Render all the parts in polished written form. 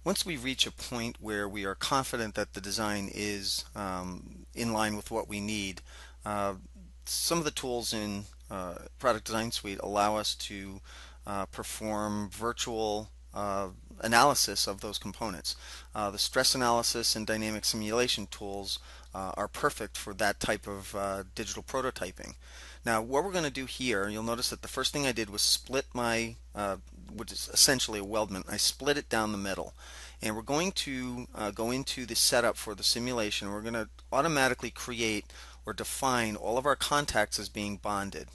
Once we reach a point where we are confident that the design is in line with what we need, uh, some of the tools in Product Design Suite allow us to perform virtual analysis of those components. The stress analysis and dynamic simulation tools are perfect for that type of digital prototyping. Now, what we're going to do here, you'll notice that the first thing I did was split my, which is essentially a weldment, I split it down the middle. And we're going to go into the setup for the simulation. We're going to automatically create or define all of our contacts as being bonded.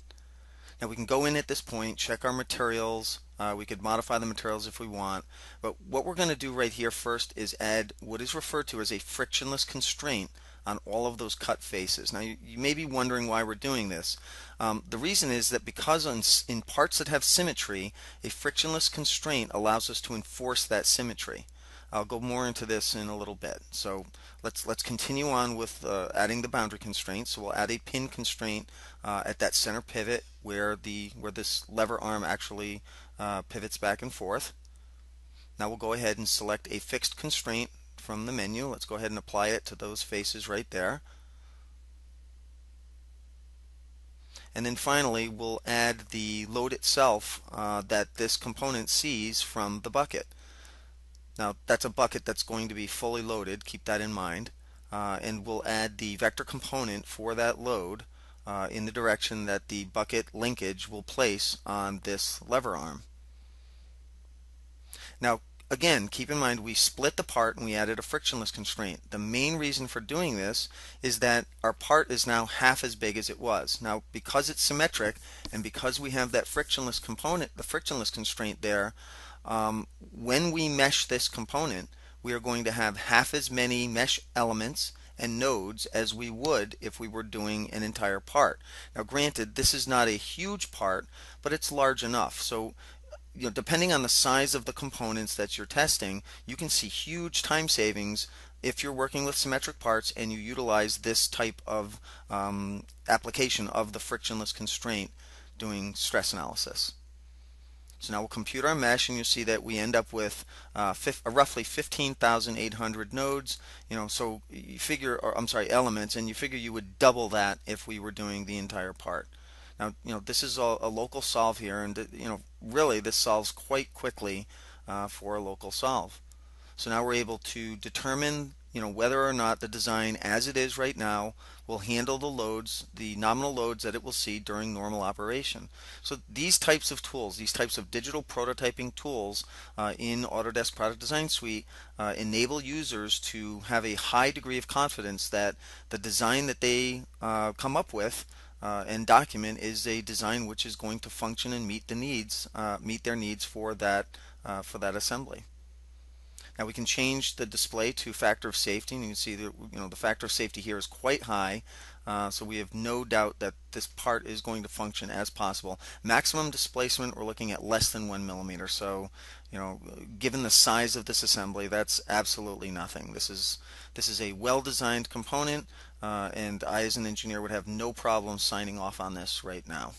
Now we can go in at this point, check our materials. We could modify the materials if we want. But what we're going to do right here first is add what is referred to as a frictionless constraint on all of those cut faces. Now you may be wondering why we're doing this. The reason is that because in parts that have symmetry, a frictionless constraint allows us to enforce that symmetry. I'll go more into this in a little bit. So let's continue on with adding the boundary constraints. So we'll add a pin constraint at that center pivot where this lever arm actually pivots back and forth. Now we'll go ahead and select a fixed constraint from the menu. Let's go ahead and apply it to those faces right there. And then finally we'll add the load itself that this component sees from the bucket. Now that's a bucket that's going to be fully loaded, keep that in mind, and we'll add the vector component for that load in the direction that the bucket linkage will place on this lever arm. Now again, keep in mind we split the part and we added a frictionless constraint. The main reason for doing this is that our part is now half as big as it was. Now because it's symmetric and because we have that frictionless component, the frictionless constraint there, when we mesh this component, we are going to have half as many mesh elements and nodes as we would if we were doing an entire part. Now granted, this is not a huge part, but it's large enough. So depending on the size of the components that you're testing, you can see huge time savings if you're working with symmetric parts and you utilize this type of application of the frictionless constraint doing stress analysis. So now we'll compute our mesh, and you'll see that we end up with roughly 15,800 nodes. So you figure, or I'm sorry, elements, and you figure you would double that if we were doing the entire part. Now, this is a local solve here, and really this solves quite quickly for a local solve. So now we're able to determine whether or not the design as it is right now will handle the loads, the nominal loads that it will see during normal operation. So these types of tools, these types of digital prototyping tools in Autodesk Product Design Suite enable users to have a high degree of confidence that the design that they come up with and document is a design which is going to function and meet their needs for that assembly. Now we can change the display to factor of safety, and you can see that the factor of safety here is quite high, so we have no doubt that this part is going to function as possible. Maximum displacement, we're looking at less than 1 millimeter. So given the size of this assembly, that's absolutely nothing. This is a well-designed component, and I as an engineer would have no problem signing off on this right now.